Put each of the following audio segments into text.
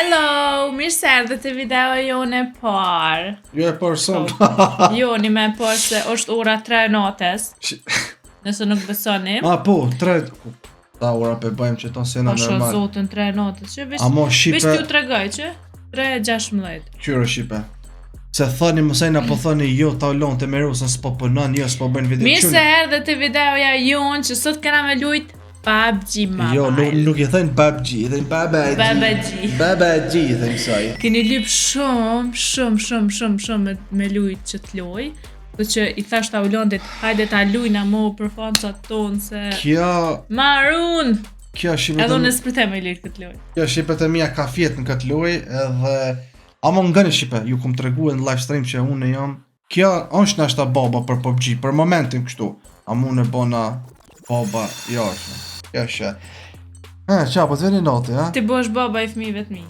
Hello, mirë se erdhe të video jone parë. Jo e parë son. Joni me parë se është ora 3 natës. Nëse nuk besoni. Po, 3. Ta ora pe bëjmë që tonë sena normal. Pasha zotën 3 natës. Që Shqipe... Vish t'ju tregoj që 3:16. Qyro Shqipe. Se thoni mësejna po thoni jo ta ulon të me rusën s'po punon, jo s'po bëjnë video. Mirë se erdhe të videoja jonë që sot kena me lujt PUBG Mobile. Jo, nuk i thënë PUBG, i thënë PUBG. PUBG i thënë kësaj. Keni lyp shumë me lujt që t'loj. Dhe që i thash ta ulondit, hajde ta lujna mo për fancat tonë se... Kjo... Marun! Kjo shqipet... Edhe unë s'pritem me lujt këtë loj. Kjo shqipet e mija ka fjetë në këtë loj edhe... Amo nga në Shqipe, ju kom të regu në live stream që unë jam... Kjo është nashta baba për PUBG, për momentin kështu. Amo unë e bona baba jashme. Kjo shë. Qa, po të veni natë, ja? Ti bosh baba i fëmijëve të mi.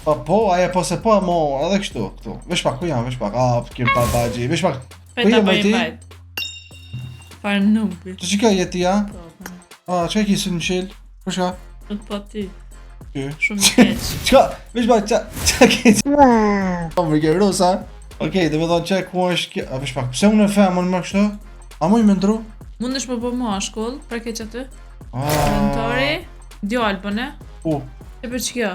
Po, aje po se po, mo, edhe kështu, këtu. Vesh pak, ku jam, vesh pak, kërë PUBG, vesh pak. Ku jam e ti? Farë nubi. Që që ka jeti, ja? Që e kisi në qilë? Për shka? Nuk po ti. Ty? Shumë i keq. Qka? Vesh pak, qa kisi? Po, më ke rusa? Okej, dhe me thonë që ku është kjo... Vesh pak, pse unë e femën më kështu? A mu i me ndru? Mundesh më po mua shkoll, pra keq aty? Mentori, djallë bëne? E për që kjo?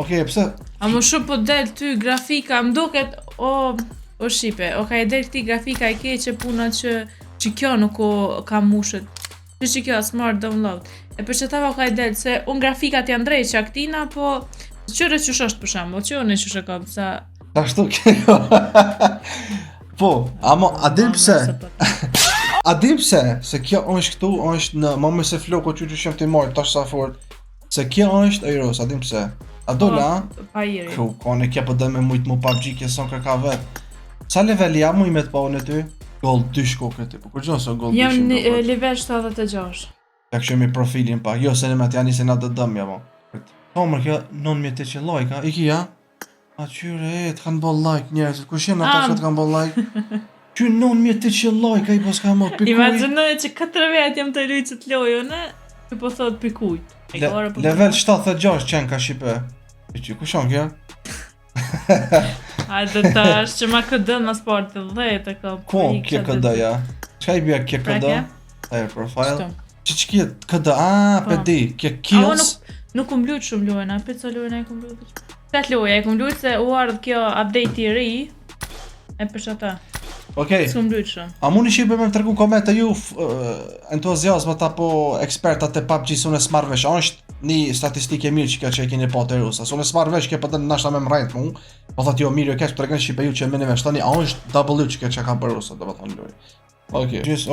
Okej, pse? A më shumë po del ty grafika, më duket, o Shqipe, o ka i del këti grafika i keqe puna që kjo nuk o ka mushët. Që kjo, smart download. E për që tava ka i del, se unë grafikat janë drejt që aktina, po qyre qysh është për shambo, që unë e qysh e kam, sa... Ta shtu kjo... Po, amo, a dim pse? A dim pse? Se kjo është këtu, është në... Ma me se floko që shem t'i marrë, tash sa fort. Se kjo është Eiros, a dim pse? A dole, a? Pa iri. Kru, kone kje për dhe me mujtë mu PUBG, kje son kërka vetë. Sa level jam mu i me të pa unë e ty? Gold 2 shko këti, po kur gjonë se Gold 2 shko? Jam level 76. Ja këshemi profilin pa, jo se në me t'ja njëse nga të dëmja mo. Po mërë kjo 9800 like, a? Iki ja? A qyre të kanë bo like njerëzit, kush jenë ata që të kanë bo like? Qyre 9800 like, a i po s'ka mo pikuj? Imaginoj që 4 vetë jam të lujtë që t'lojo, ne? Që po thot pikuj. Level 76 qenë ka Shqipe. E që, kush janë kjo? Hajde tash, që ma këdën ma sport të 10 e ka... Ku kje këdë, ja? Qka i bja kje këdë? Ajo profile? Që kje këdë? Pedi, kje kills? Nuk kum lujt shumë lojna, për co lojna e kum lujt? Kat loja e kum lujt se u ardhë kjo update i ri. E për që ta. Okej. S'kum lujt shumë. A mu një Shqipe me më tërgu komente ju entuziasmat apo ekspertat e PUBG së unë e smarrë vesh? A është një statistike mirë që kjo që e keni po të rusa? Së unë e smarrë vesh kjo për të nashta me më rajnë të mu. Po thot jo mirë jo keq për të Shqipe ju që e meni vesh tani. A është W që kjo që ka për rusa, do më thonë lojë.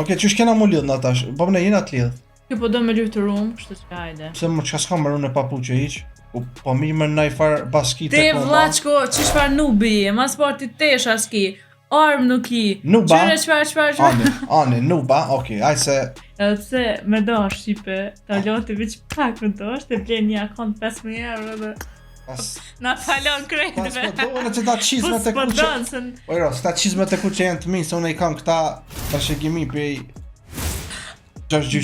Okej, që shkena mu lidhë në atash? Po më ne jena të lidhë. Kjo po do me lyftë rumë, kështë që hajde. Pse më qka s'ka mërë unë e papu që iq? Po mi më nëj farë baskit e koma. Te vlaqko, qish farë nubi, ma sporti tesh aski, armë nuk i. Nuba? Qyre. Ani, nuba, okej, aj se... Edhe pse me do Shqipe, ta loti vëq pak me do, të blen një akont 5.000 euro dhe... Na falon krejtëve. Pas po do, që ta qizme të ku që... Ojro, se ta qizme të ku që jenë të minë, se unë i kam këta të shegimi për i...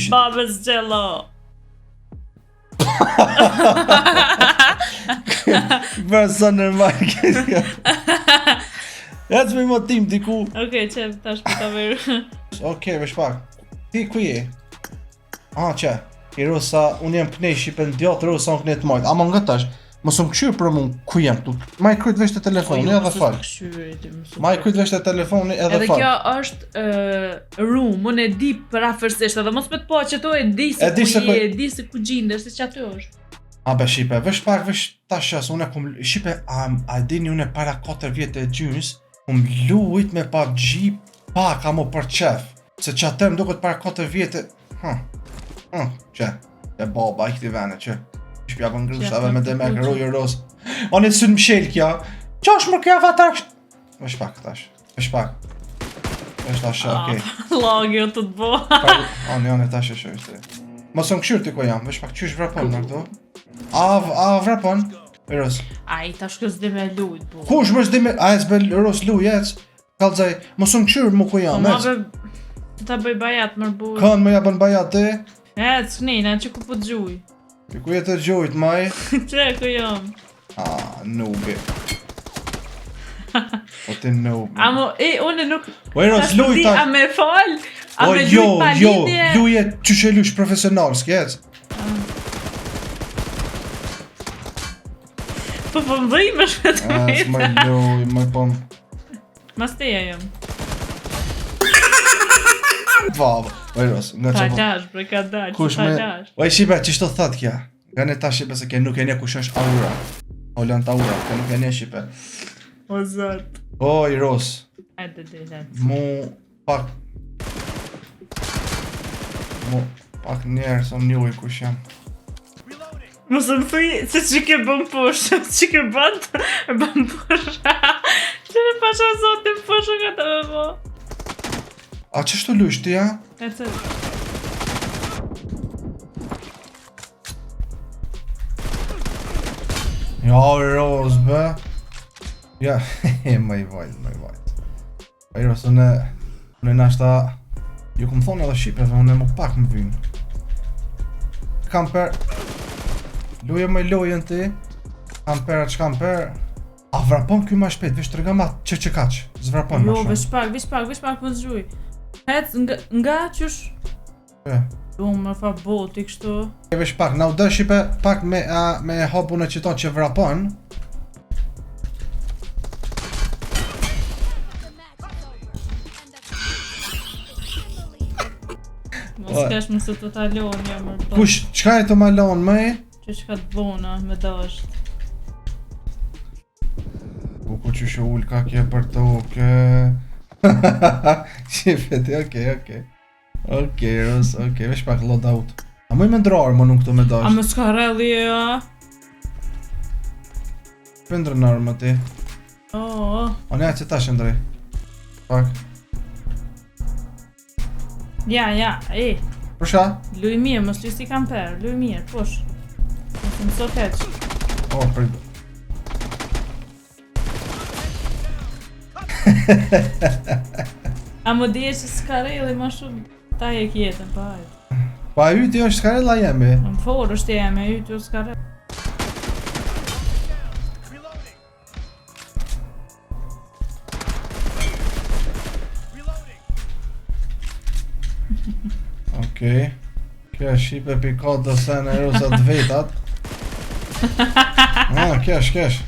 Babës Gjello. Bërë së nërmaj këtë. E të me më tim diku. Okej, që tash për të verë. Okej, vesh pak. Ti ku je? Që? I rusa, unë jem kënej Shqipen djotë, rusa unë kënej të majtë. Ama nga tash, mos më këshyrë për mu ku jem tu. Ma i kryt vesh të telefoni edhe falë. Ma i kryt vesh të telefoni edhe falë. Edhe kjo është room, unë e di për afërsisht edhe mos me të po që to e di se ku je, e di se ku gjindesh, se që aty është. Be Shqipe, vesh pak, vesh tashas, unë e kum... Shqipe, a dini unë e para 4 vjetë e gjynës, kum lujt me PUBG pak amo për qef. Se që atër më duket para 4 vjetë... Që baba i këti vene, që... Shpja për ngrushave me dhe me kërrujë rosë. Onë e sënë mshel kja. Qa është më kja avatar? Vesh pak tash. Vesh pak. Vesh tash, okej. Lagjo të të bo. Onë tash e shështë. Mos më këshyrë të ko jam. Vesh pak, qysh vrapon në këto? A vrapon? Ros. A i tash kës dhe me lujt, bo. Kush më s'di me... A e s'be Ros luj, ec. Kalzaj, mos më këshyrë më ko jam, ec. Ta bëj bajat mërë bu. Kanë më jabën bajat ti? Ec, kënina, që ku po të gjuj. Ku jetë të gjojt, maj? Tre, ku jam? Nubi. Po ti noob. Amo, unë nuk... O Eros, luj ta... A me fal? A O me jo, luj pa lidhje? luje qyshe lush profesional, s'kec? Po më shpet me S'maj luj, maj pom... Mas teja jam. Vava, o Eros, nga Ka që po... dash, bre, ka dash, Kush ka me... dash. O e shibe, qishto thot kja? Nga ne ta shibe se ke nuk e nje kush është aura. O lan ta aura, ke nuk e nje shibe. O zot. O, Eros, Hajde dhe. mu... pak... Mu... pak njerë, som njuj kush jam. Mos më thuj se që ke bën poshtë, që ke bën poshtë. Që në pasha zotin poshtë ka të me bo. A qështu lush ti, ja? E të... Ja, Eros, be. Ja, më i vajt, më i vajt. Eros, unë nashta... Ju këmë thonë edhe Shqipeve, unë më pak më vynë. Kamper... Luje më lojën ti. Kamper atë shkamper... A vrapon kjo ma shpet, vish të rega ma që kaq. Zvrapon ma Jo, shumë. vish pak më zgjuj. Hec nga qysh... E. Jo, më fa boti kështu. Vish pak, na u dë Shqipe pak me hapun e qiton që vrapon. Mos kesh më se të talon jam mërë të... Kush, qka e të malon me? Që ka të bona me dasht. Ku që shë ullë ka kje për toke. Shqipe ti, okej. Okej, Ros, vesh pak loadout. A më i me ndrarë më nuk të me dasht. A më s'ka rrelli e ja? Pëndrë në armë ti. O ne që ta shëndrej. Pak. Ja, e. Përsha? Luj mirë, mos luj si kamper, luj mirë, posh. Mos më sot heq. O, për... A më dje që s'ka rrelli ma shumë, ta e kjetën, pa hajtë. Pa yti është s'karella jemi. Më forë është jemi, e ty s'ka rrelli. Okej. Kjo është Shqipe pikot dhe se në Erosat vetat. Kesh.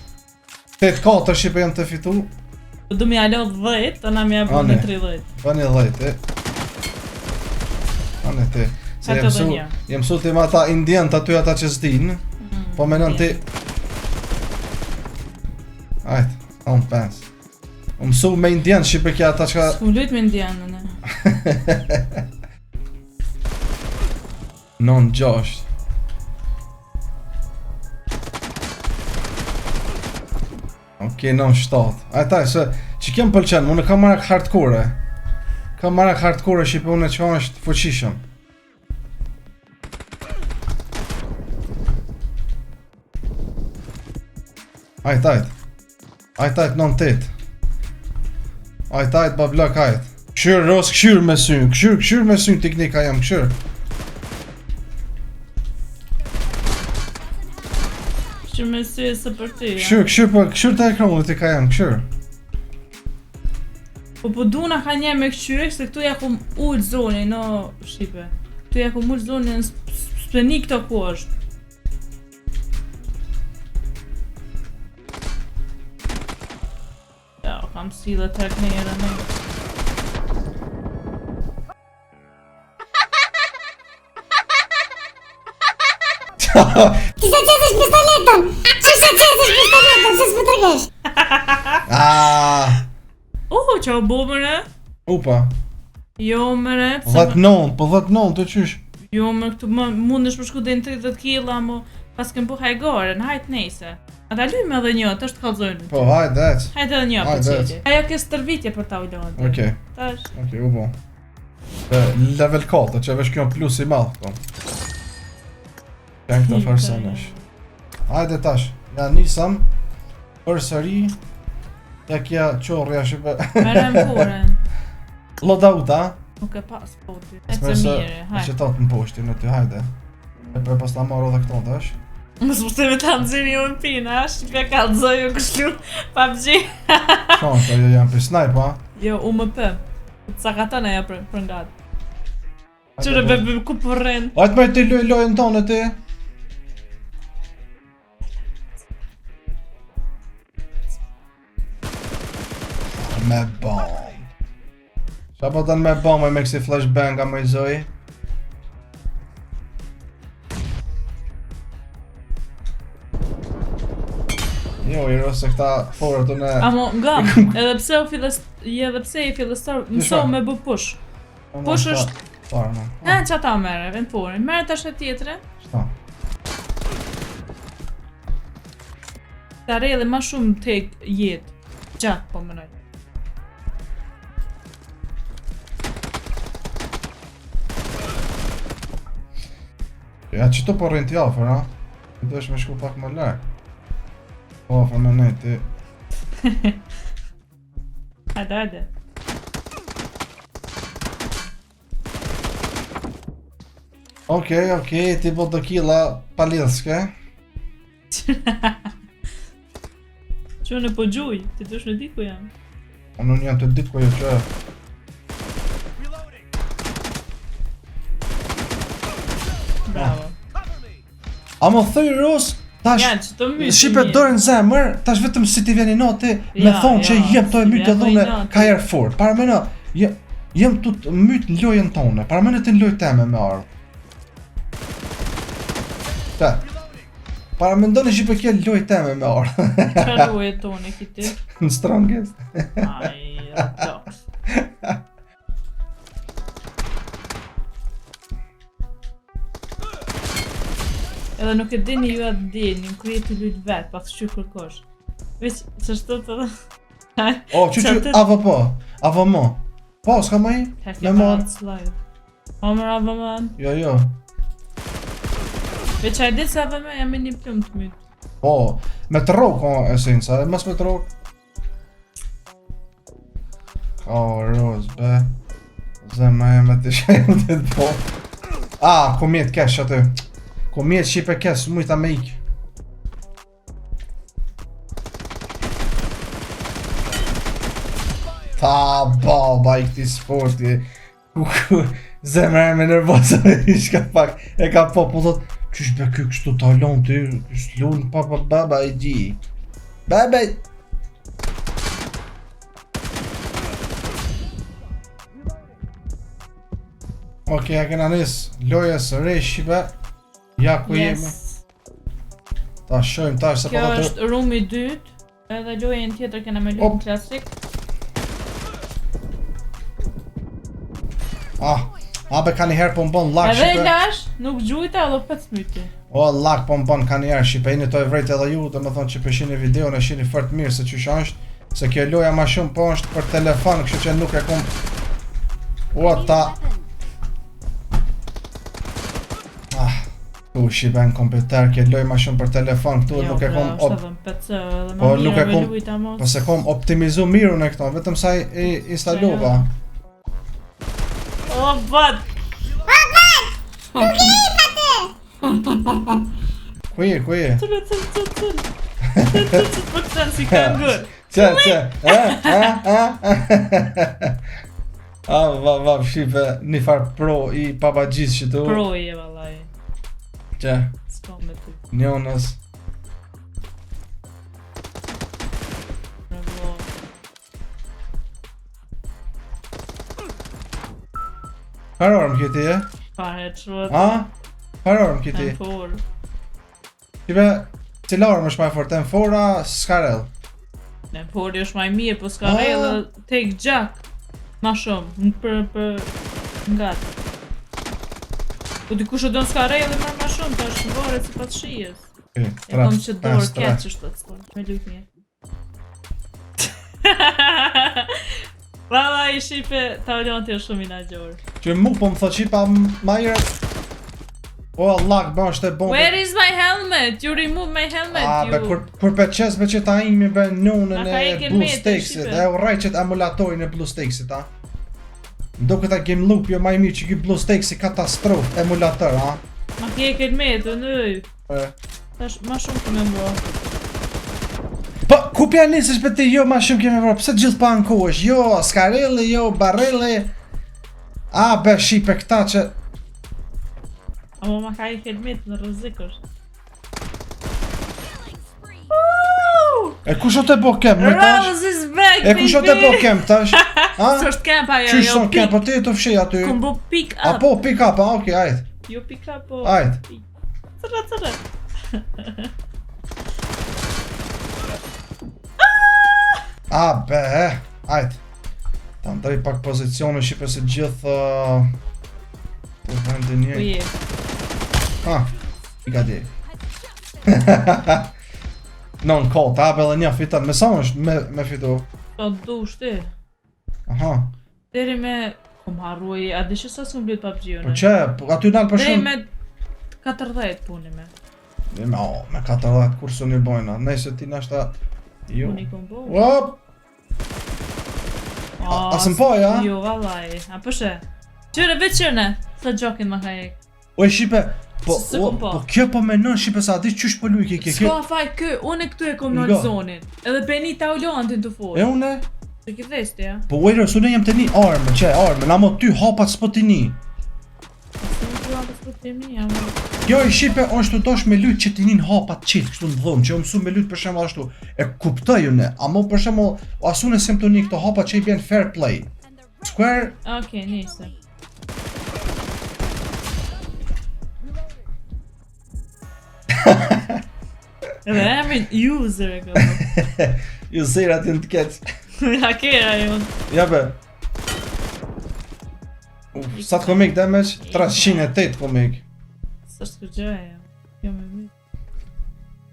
8-4 Shqipe jam të fitu. Po du mi alo 10, të na mi abo në 30. Bani 10, Bani ti. Se jem su ti ma ta indien të aty ata që s'din. Po menon ti... Ajt, on pens. U mësu me indien Shqipe kja ata qka... S'ku lujt me indianën e. 9-6. Okej, 9-7. Ajtaj, se që kem pëlqen, unë kam marak hardcore. Kam marak hardcore Shqipe unë që është fuqishëm. Ajtajt, 9-8. Ajtajt, bablak, ajt. Këshyr, Ros, këshyr me syn, këshyr me syn teknika jam, këshyr. Këshyr me sy e së për ty, ja. Këshyr të ekranit i ka jam, këshyr. Po duna ka një me këshyre, se këtu ja kum ullë zoni, no Shqipe. Këtu ja kum ullë zoni në s'peni këto ku është. Ja, kam sile tek në jere në. Ti sa qesesh pistoletën! Që s'më tërgesh? Qa u bo mëre? Upa. Jo mëre, Po 19 të qysh. jo më këtu mundesh për shku dhe në 30 kila, mo pas kem po hajgore, në hajt nejse. Ata lujme edhe një, të është kalzojnë. Po, hajde, ec. Hajt edhe një për qeli. Ajo ke stërvitje për ta ullon. Okej. Tash. Okej, u bo. Level 4, që vesh kjo plus i madh, po. Kënë këto farsenesh. Hajde tash, ja nisam. Për sëri. Ja kja qorja Shqipe. Merem buren. Loadout, a? Nuk e pas poti. E Smej të se mire, e hajt. që tatë në poshtin në ty, hajde. E për pas ta marrë edhe këto tash. Mos më të me ta nëziri ju në pina, shqipja ka lëzoj ju kështu PUBG. Shonka, jo janë për snipe, a? Jo, UMP. Sa ka tëne ja për ngatë. Qërë be ku përren. Ajtë me ti lojën tonë ti. Me bomb. Qa po tënë me bomb me kësi flashbanga me zoj? Jo, i rrës se këta forët të ne... Amo, ngam, edhe pse i fillestar, mëso me bë push. Push është... Parë, no. Ha, që ta mere, vend porin. Mere të ashtë tjetëre. Shta. Ta rej edhe ma shumë tek jetë. Gjatë, po mënoj. Ja, që të po rrinë t'i afer, ha? Ti do është me shku pak më lek. Po, afer me nej, ti... Hajde. Okej, ti po do killa palidhske. Që në po gjuj, ti dush në diku jam. Unë jam të ditë ku jo që... Bravo. A më thëj Ros, tash... Ja, që të mytë. Shqipe dorën zemër, tash vetëm si ti vjeni noti me Ja, thonë që ja, jem të e mytë ja, edhe une noti. ka erë fort. Para me në, jem të mytë në lojën tone, para me në të në lojë teme me ardhë. Ta, para me ndoni Shqipe kje lojë teme me ardhë. Qa lojë tonë kiti? Në strongest. Aj, doks. Edhe nuk e dini ju atë dini, në krye të lujtë vetë, pas që kërkosh. Veç, që shto të dhe... O, që, avo po, avo mo. Po, s'ka ma i? Hekja para të slide. Homer avo man. Jo. Veç a e di se avo me jam e një plumë të mytë. Po, me të rogë o esenca, e mas me të rogë. O, Rose, be. Zemra e me të shajmë të të po. Ku mjetë kesh aty. Ku mjetë Shqipe kesh, mujta me ikë. Ta, baba i këti sporti. Zemra e me nervosa i shka pak. E ka po thot, qysh be ky kështu talon ty, kështu lunë, baba i gji. Baba i... Okej, ja kena nis lojës re Shqipe. Ja ku jemi. Ta shojmë tash se Kjo po është rumi 2, edhe lojën tjetër kena me lojën klasik. Be ka njëherë po m'bon lak Edhe i Shqipe. lash, nuk gjujta edhe 5 myti. O, lak po m'bon ka njëherë Shqipe, jeni to e vrejt edhe ju, dhe me thonë që pëshini videon e shini fort mirë se qysh është. Se kjo loja ma shumë po është për telefon, kështu që nuk e kom... O, ta... Tu Shqipe në kompjuter, kjo loj ma shumë për telefon, këtu nuk e kom... Po nuk e kom... Po se kom optimizu miru në këto, vetëm sa i instalova. O, bat! Ku je? Cëllë. Po të thënë si ka ngër. Që, vav, Shqipe, një farë pro i pabagjis që tu. Pro i e valaj. Që, S'ka me ty. njonës. Parorëm këti e? Pa headshot. Parorëm këti. M4. Shqipe, cila orëm është maj fort, M4-a, s'karel? M4 është maj mirë, po s'ka rejë dhe take gjak. Ma shumë, për ngatë. Po dikush e do në s'ka rejë dhe ma shumë, ta është vore si pas shijes. E kom që dorë keq është të s'kon, me lujt një. Valla i Shqipe, ta vëllon të shumë i na gjorë. Që mu po më thë qipa ma jere... O, Allah, bë është e bombe. Where is my helmet? You remove my helmet, Be, kur pe qes be që ta imi be nunën ka e ikin me të BlueStacksit, Shqipe. e u rajqet emulatorin e BlueStacksit, Ndo këta game loop jo ma i mirë që ki BlueStacksit katastrof, emulator, Ma ke kelmetën, nëj. Tash, ma shumë kime mbua. Po, ku pja nisësh për ti, jo ma shumë kemi vërë, pëse gjithë pa në kohësh, jo Skarelli, jo Barelli. A, be, shipe këta që... Amo ma ka I kelmetën në rëzikër. E kush o të bo kem, me tash? Rose is back, baby! E kush o të bo kem, tash? Së është camp ajo, Qysh jo son kem, po ti e të fshi aty? Kom bo pick A up. po, pick up, a, okej, ajt. Jo pick up, po... Ajt. Cërra. A, be, ajt. Ta ndaj pak pozicione, shipe se gjithë... Të vendin një... Po je. Ha, I ka di. Non kot, a bella një fitan, me sa është me fitu? Po du shti. Aha. Deri me... Kom harruaj, a di që sa s'kom blit PUBG-u, Po që, aty nalë për Deri shumë... me 40 puni me. Me 40 kur së një bojna, nejse ti nashta... Jo. Puni kom bo. Wop! A së mpoj, a? Jo, vallaj. A përshë? Qyre, veç qyre, sa gjokin ma ka jek. O e shipe, po kjo po menon shipe sa di qysh po luj kjo. Ska faj kë, une këtu e kom në zonin. Edhe peni ta ullantin të fort. E une? Se ki vesti, ja? Po waiter, su ne jem të një armë, na mo ty hapat s'po t'i një. Se më kua të s'po t'jemi, ja më... Jo i shipe, është të dosh me lut që t'i një hapat qitë, kështu në dhomë, që jo mësu me lut për shemë ashtu. E kuptoj une, amo për shemë, asune sem të një këto hapat që I bjen fair play. Square... Okej, nise. Edhe emrin user e këmë. User aty në të keq. Hakera jonë. Ja be. Sa të komik damage? 308 komik. Së është kërgjëja, ja. Jo me mi.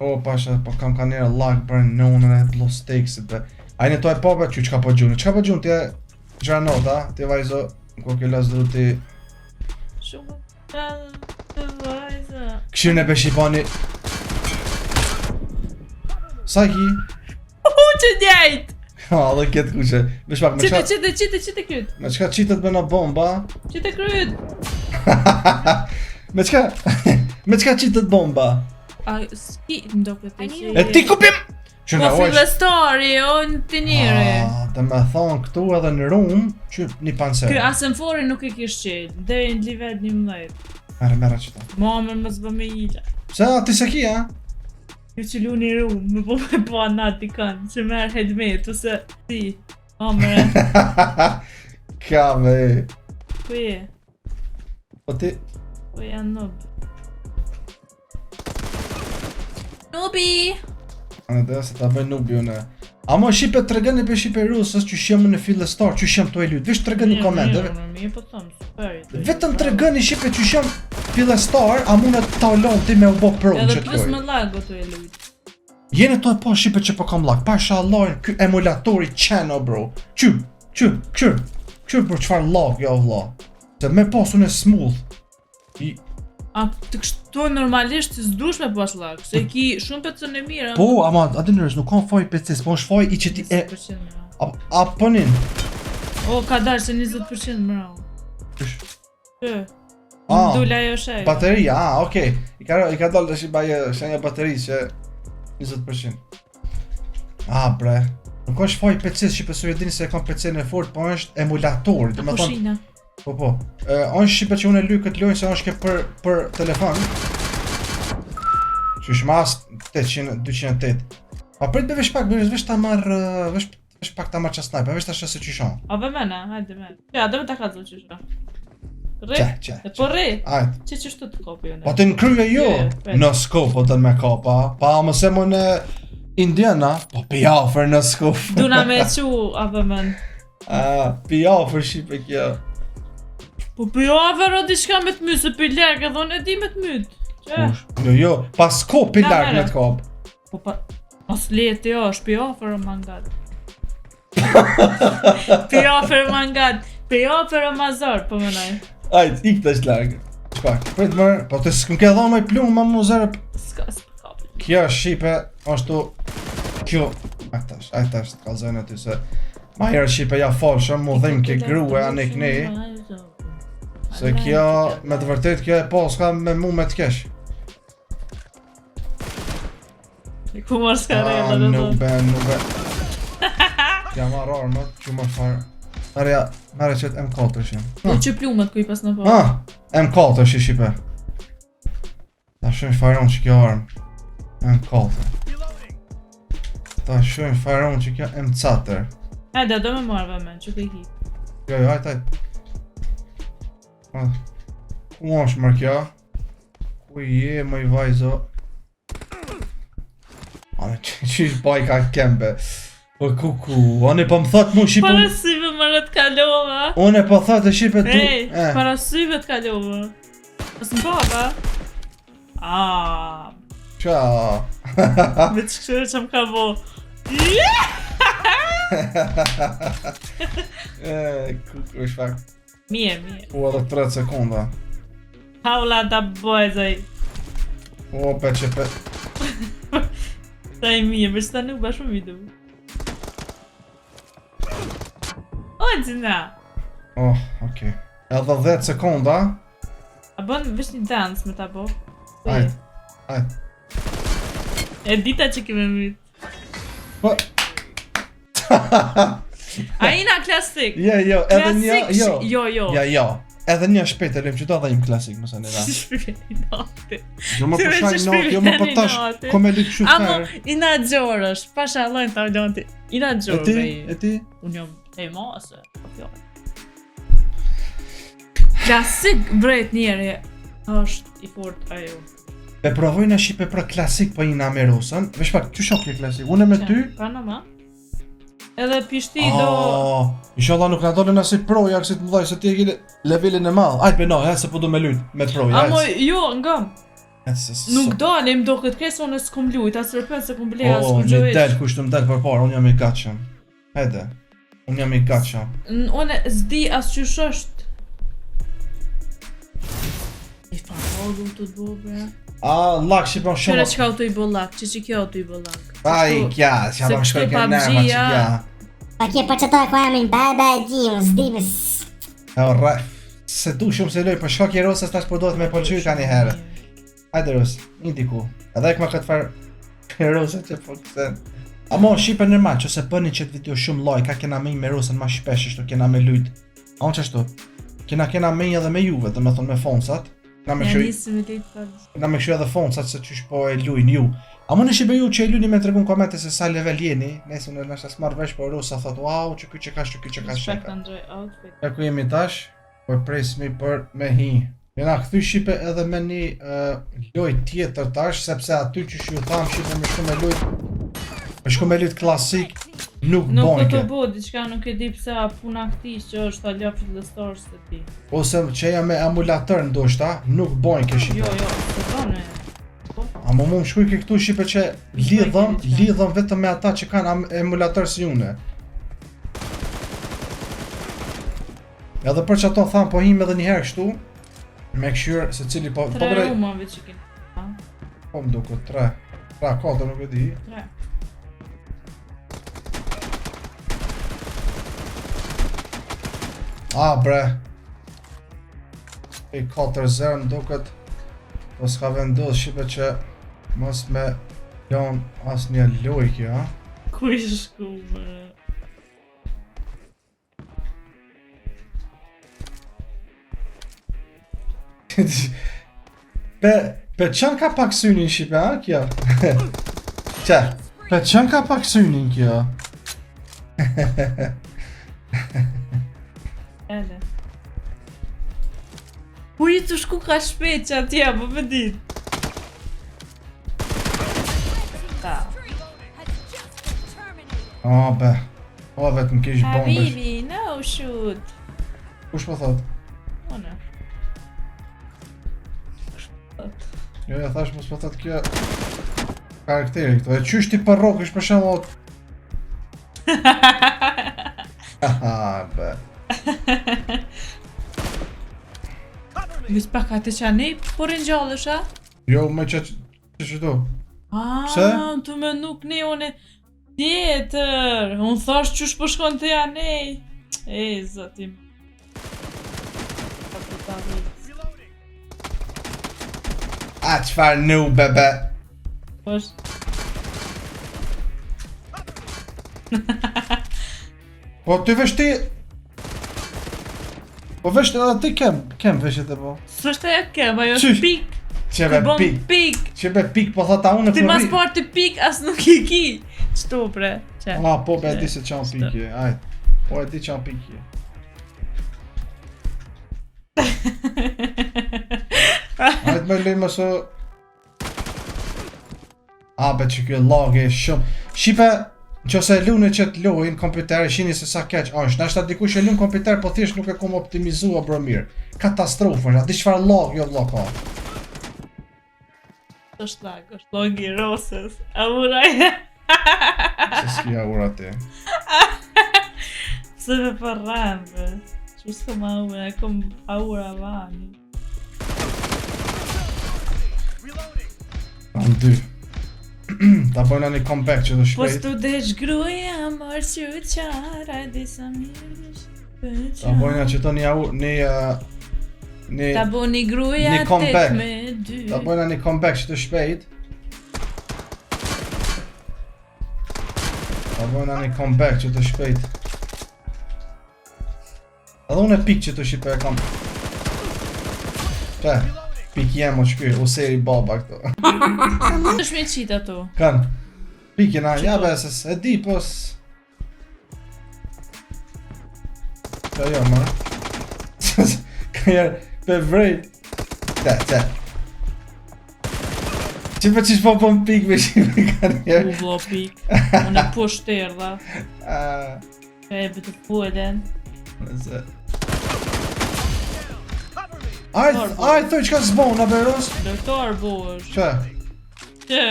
O, pasha, po kam ka njerë lag për nonën e blow stakes be. Ajne to e po be, që ka po gjuni? Që ka po gjuni? Ti e gjanot, a? Ti vajzo, në ko ke las dhru ti... Shumë të vajza. Këshirë në beshi pani... Sa ki? Që djajt! Ha, dhe ketë kuqe. Vesh pak, me qka... Qite kryt. Me qka qitet me në bomba? Qite kryt. Me qka... Me qka qitet bomba? A, s'ki ndo këtë që... E ti kupim! Që Po fillestari, o në të njëri. Të me thonë këtu edhe në rumë, që një panser. Kë asenfori nuk e kish qelë, deri në livet 11. Mere qëta. Mamër më zbë me ila. Pse, ti se ki, a? Ju që lu një rumë, më po me po anat i kanë, që merë hedmet, ose ti. Mamër e. Ka me. Ku je? Po ti? Po janë nub. Nubi! Anë dhe se ta bëj nubi une. Amo shipe të regëni për shipe rusës që shemë në fillestar, që shemë të e lutë. Vish të regëni komenteve. Mirë, po thëmë, super. Vetëm të regëni shipe që shemë fillestar, a mune të talon ti me u bo pro në Edhe që plus t'loj. më lago të e lutë. Jene to e po shipe që po kam lag, pasha Allahin kë emulatori qeno bro. Qyr bro qfar lag ja vlla. Se me pasun e smooth. A të kështu normalisht s'dush me pas lag, se ki shumë PC në mira. Po, ama atë nërës nuk kam faj PC-s, po është faj I që ti e... 20% më rao. A pënin? O, ka darë se 20% më rao. Qysh? Që? Ah, Më dula jo shej. Bateria, okej. I ka dalë të shi baje shenja bateri që 20%. Bre. Nuk është faj PC-s që pësur e dini se e kam PC në fort, po është emulatori. A pushina. Po. Është shipe që unë e luj këtë lojnë se është ke për telefon. Qysh mas 208. Pa prit be vesh pak, vesh ta marrë, vesh pak ta marrë qa sniper, vesh ta shese qyshon. A be mene, hajde me. Ja, dhe me ta ka zë qysha. Rri? Qe. E po rri? Ajt. Që qështu të kopi unë? Po të në kryve jo, Pet. në skop po të në me kapa, pa mëse më në Indiana, po pijafer në skop. Duna me qu, a be men. Pijafer shipe kjo. Po jo afer o diçka me të mytë, se për lërgë edhe unë e di me të mytë. Që? Jo, pas skop pi larg në të kap. Po pa... Mos leti jo, është pijafer o mangat. Pijafer o mangat. Pijafer o mazor, po mënaj. Ajt, ik të është larg. Shpak, prit mërë, po të s'këm ke dhonë me plumë ma mu zërë. Ska s'pëkapi. Kjo shipe, ashtu, kjo, ajtash, të kalzojnë aty se ma herë shipe ja falshëm, mu dhim ke grue, anek ne. Se kjo, me të vërtet kjo e po, s'ka me mu me t'kesh. Ku mor s'ka rejla dhe Nuk ben. Ja marrë armët, që më farë. Merë qëtë M4 shim. Po që plumet ku i pas në po. M4 shi shipe. Ta shumë faron që kjo armë. M4. Ta shumë faron që kjo M4. Hajde, do me marrë me, që ke ki. Jo, hajt. Ku është mërë kjo? Ku je, më i vajzo? Ane, që ish baj ka kembe. Po kuku, one po më thot mu shqipu... Parasyve më rët kalova. One po thot e shqipe tu... Ej, parasyve të kalova. Pas në baba. Qa? Me të shkëshërë që më ka bo. Kuku ish fakt. Mirë. U edhe 3 sekonda. Paula da bojzaj. O, pe që pe... Ta i mirë, vërës ta nuk bashkë më vidu. O, gjina. Oh, okej. Edhe 10 sekonda. A bën vesh një dance me ta bo. Ajt. E dita që kime myt. Po... A ina klasik. Jo, edhe një... Jo. Ja. Edhe një shpejt e lem që do dhe im klasik, mësa në da. Shpejt i nati. Jo më përshaj not, jo më përtash, ko me lytë shumë Amo, ina gjorë është, pasha lojnë ta udonti. Ina gjorë me i. E ti? Unë jom e mase. Klasik brejt njeri është i fort ajo. E provoj në Shqipe për klasik për ina me rusën. Vesh pak, që shok je klasik? Une me ty? Panama. Edhe pishti do... Inshallah nuk në dole nësi proja kësit më dhaj, se ti e gile levelin e madh. Ajt be no, se po du me lujt me proja. Amo, jo, ngam. Nuk dalim do këtë kesë, unë s'kom lujt, asë rëpën se kom bleja, s'kom gjëveq. Një del, kushtu më del për parë, unë jam i gatshëm. Hajde, unë jam i gatshëm. Unë s'di asë qysh është. I farollu të t'bo, bre. Lak, shqipon shumë... Qëre qka u të i bo lak, që kjo u të i bo lak. Aj, kja, që jam shkoj ke nerma që kja. Pa kje po qëtoj ko jam i baj gjim, s'dimis. Se du shumë se loj, për shko kje Rosës tash po do të me pëlqyj ka një herë. Hajde Ros, indiku. Edhe e këma këtë farë Rosën që po kësen. Amo, Shqipe nërma, që se bëni qëtë video shumë loj, ka kena me me Rosën ma shpesh, ishtu kena me lujt. A unë qështu? Kena me edhe me juve, dhe me thonë me fonsat. Na me këshu edhe fonsat se qysh po e lujnë ju. A më në Shqipe ju që e lujni me të regun komente se sa level jeni, nesë unë nështë asë marrë vesh për Rosa thot, wow, që ky që ka shka. Ja ku jemi tash, po presmi për me hi. Jena këthy Shqipe edhe me një loj tjetër tash, sepse aty që ju thamë Shqipe me shku me lujt klasik, nuk bonke. Nuk të bo, diqka nuk e di pse puna këti që është aljafit lëstarës të ti. Ose që ja me emulator ndoshta, nuk bonke Shqipe. Jo, se bane. A më më shkuj ke këtu Shqipe që lidhëm vetëm me ata që kanë emulator si une. Edhe për që ato thamë po him edhe njëherë kështu, me këshyrë se cili po... 3 umave që kinë. Po më duke, 3, 4 nuk e di. 3. Bre. E 4-0 më duket. Po s'ka vendos Shqipe që mos me lon as një loj kjo, ha? Ku i shku, bre? Pe qën ka pak synin Shqipe, ha, kjo? Qa? Pe qën ka pak synin kjo? Ele. Ku i të shku ka shpejt që atje, po më dit. Be. Vetëm kish bombesh. Habibi, no shoot. Kush po thot? Ona. Jo, ja thash mos po thot kjo karakteri këto. E qysh ti për rock, është për shembull. Be. Vis pak atë që anej, por e njallësh, a? Jo, me që do. Pse? Tu me nuk ne one tjetër. Unë thash qysh po shkon të anej. E, zotim. A çfarë nu bebe. Posh. Po ty vesh ti. Po vesh edhe ti kem veshjet e po. S'është e kem, ajo Qysh? është pik. Çeve Bon pik. pik. Çeve pik po thata unë Ti për mas ri. par të pik as nuk i ki. Çto bre? Çe. Po be di se çan pikje. Ajt. Po e di çan pikje. Ajt më lej më so. Be që kjo lag e shumë. Shipe, nëse e lune që të lojnë kompjuter e shini se sa keq është. Nashta dikush e lun kompjuter po thjesht nuk e kom optimizua bro mirë. Katastrofë, a di çfarë lag jo vlla ka. Është lag, është lag i rosës. A uraj. Se s'kia ura ti. Se me përram, bre. Që s'kom aura, e kom aura vani. Në dy. Ta bëjna një comeback që të Po shpejt. s'tu desh gruja, mërë që qara, disa mirësh për Ta bëjna që të Ta bo një gruja një comeback. tek me dy. Ta bëjna një comeback që të shpejt. Ta bëjna një comeback që të shpejt. Edhe unë e pik që të shqipe e kam. Që, pik jem o shky, u seri baba këto. është me qita tu. Kan, pik jena, ja beses, e di pos. Ka jo, mërë. Ka njerë, pe vrej. Te. Që për qish po më pik me shqipe ka njerë. U vlo pik. Unë e po shterdha. Ka e bëtë pueden. Nëse. Aj, thoj qka s'bon, na beros? Doktor bosh. Që? Që,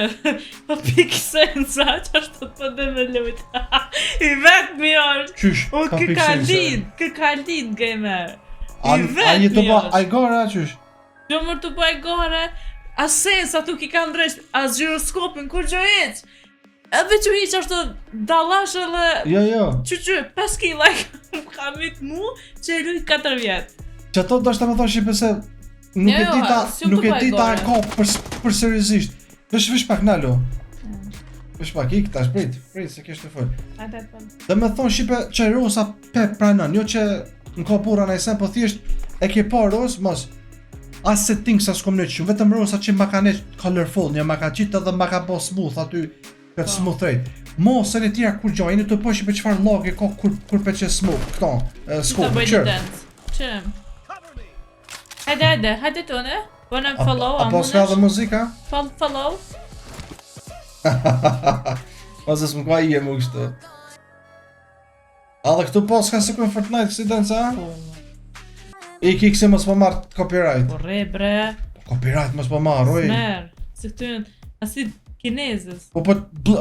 po pik sensa, që është të pëndë me lujt. I vetë mi është. Qysh, O, ka pik sense. kë ka lid gamer. A je të ba, aj gara, qysh? Jo mërë të bëj gore, as sensa tu ki ka ndresh, as gyroskopin, kur që heq. Edhe që heq është dalash edhe... Jo. Që, 5 kila ka mit mu, që e luj 4 vjetë. Që ato do shta me thonë shqipe se nuk e Jo, di ta, s'ju nuk e të di ta e gore. ka për seriozisht. Vesh pak nalo. Vesh pak, ik tash, prit se kesh të fol. Hajde të Dhe me thonë shqipe që rosa pe pranon, jo që në ka pura në esen, po thjesht e ke pa ros, mos. As settings as kom në që, vetëm rosa që ma ka ne colorful, një ma ka qitë edhe ma ka bo smooth aty, këtë smooth rate. Mos e në tjera kur gjojnë, të po shqipe qëfar lag e ka kur pe që smooth, këto, Ta scope, bëj një qërë. dance. Qërëm. Hajde tone. Bëna follow, Apo s'ka dhe muzika? Follow. Pas s'm ka i e mu kështu. A dhe këtu po s'ka si kujnë Fortnite kësi dansa? I ki kësi mos po marrë copyright. Po re bre. Copyright mos po marrë, oj. Smer. Se këtu jënë asit kinezës. Po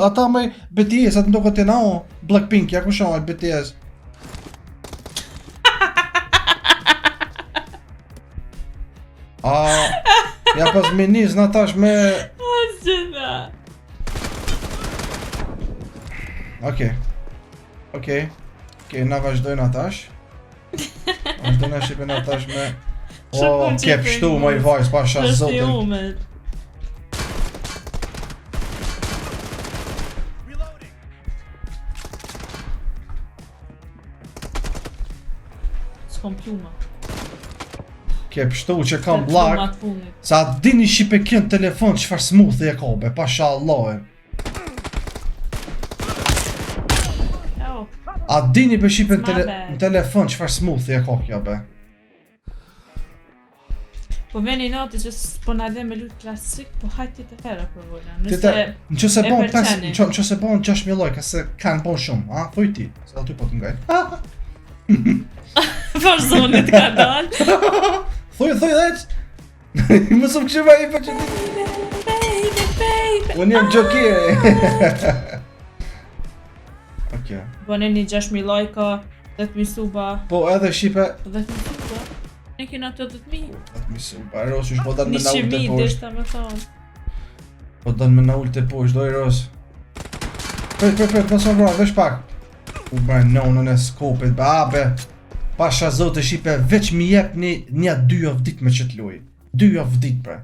ata me BTS, atë ndoko t'jena o Blackpink, ja ku shonë BTS. Ja pas miniz na tash me... Gjëna. Okej, na vazhdojnë atash. Vazhdojnë shqipen atash me... O, ke pështu më i vajs, pasha Është i zotin. umet. S'kom pluma. Ke pështu që kam blak. Pluma të funit. Sa dini shqipe kënë telefon qëfar smooth e ka be, pasha Allahin. Jo. A dini për shqipe It's my bad. në telefon qëfar smooth e ka kja be. Po veni nati që s'po na dhe me lut klasik, po hajti të hera për vojna. Tete, në që se e bon përqeni. 5, në që se bon 6.000 lojka se kanë bon shumë, a? Thuj ti, se aty po të ngajt. Vazhdonit ka dalë. Thuj dheq! Mësëm kështë ma i për që ti. Baby. Unë jem gjokire. Okej. Bëne një 6.000 lajka, 10.000 suba, Po edhe shqipe, 10.000 suba. Ne kena 80.000. 10.000 suba, Ros është po danë me na ullë të 100.000 poshtë. deshta me thonë. Po danë me na ullë të poshtë, doj Ros. Pret, mësë më vra, vesh pak. U bre, nonën e skopit, be, abe. Pasha zote shqipe, veç mi jep një 2 of dit me qëtë luj. 2 of dit, bre.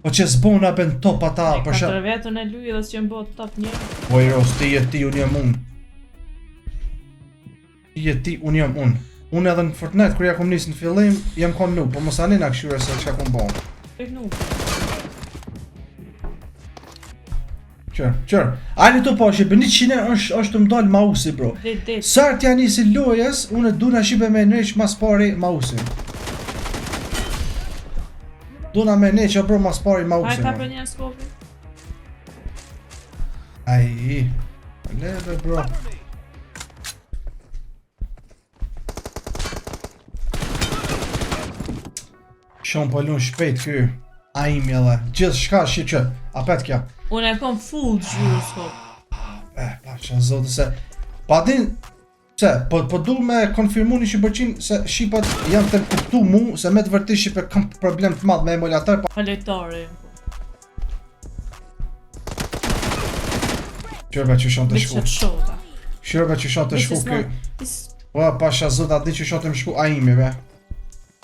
Po që s'bona ben top ata, për shak. 4 vetën e luj dhe s'qen bot top 1. Po i ros, ti je ti, unë jam unë. Ti je ti, unë jam unë. Unë edhe në Fortnite, kur ja kom nisë në fillim, jam kon noob, po mos anin a këshyre se çka kom bon. Tek nuk. Qër. Ani të po, shipe, 100 është më dalë mausi, bro. Det. Sartë ja nisi lojes, unë duna shipe me nëjsh mas pari mausin. Duna me nëjsh bro mas pari mausin. Hajta për një skopin. Ai, leve bro. Shon po lun shpejt ky. Aimi edhe. Gjithë shka shi që. Apet kja. Unë e kom full gyroskop. Pasha zotë se. Pa din. Se, po du me konfirmu 100% se shqipat janë të kuptu mu se me të vërtet shqipe kam problem të madh me emulator. Falejtore. Qërbe që shon të shku. Bitë shota. Qërbe që shon të shku ky. Po, pasha zotë atë di që shon të më shku Aimi be.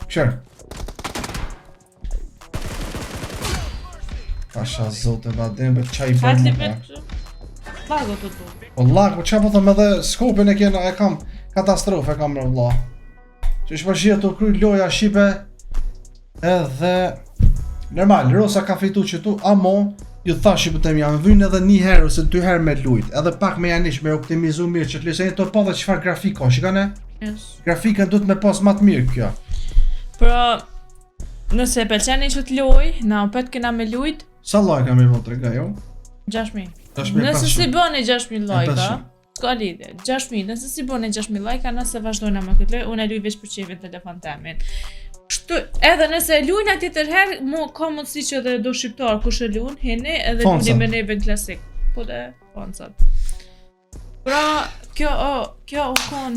Qërë. Pasha zote badem, be qa i bërë Fatli më me lago të du. Po lag, po qa po thëm edhe skopin e kena, e kam katastrofe, e kam rë vla. Që është përshia të kry loja Shqipe edhe... Normal, Rosa ka fitu që tu, amo, ju tha Shqipëtem janë vynë edhe 1 herë ose 2 herë me lujt. Edhe pak me janish, me optimizu mirë që të lyseni të pa dhe qëfar grafik ka, shikane? Yes. Grafikën du të me pas ma të mirë kjo. Pra, nëse pëlqeni që të loj, na pet kena me lujt, Sa like kam i vot rega, jo? 6.000. 6.500. Nëse si bëni 6.000 lajka, 500. s'ka lidhje. 6.000, nëse si bëni 6.000 lajka, nëse vazhdojna me këtë lojë, unë e luj veç për qefin telefon temin. Kështu, edhe nëse e lujna tjetër herë, ka mundësi që edhe do shqiptar kush e luajn, heni edhe luni me neven klasik. Po dhe foncat. Pra, kjo u kon.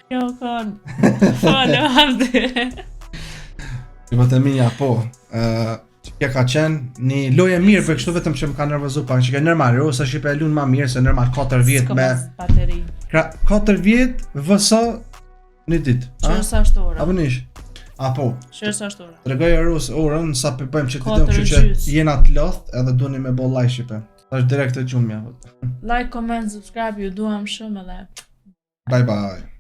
Kjo u kon. Falë, hafde. Që më të minja, po. Kja ka qenë një lojë e mirë për kështu vetëm që më ka nervozu pak që ke normal, Rosa Shqipe e lunë ma mirë se normal 4 vjet me... bateri. 4 vjet vësa një dit. Shërë sa është ora. Apo nish? Po. Shërë sa është ora. Të regoj e Rus orën sa përbëjmë që të dëmë që jena të loth edhe duni me bo like Shqipe. Ta është direkt e gjunë mja. Like, comment, subscribe, ju duham shumë edhe. Bye bye.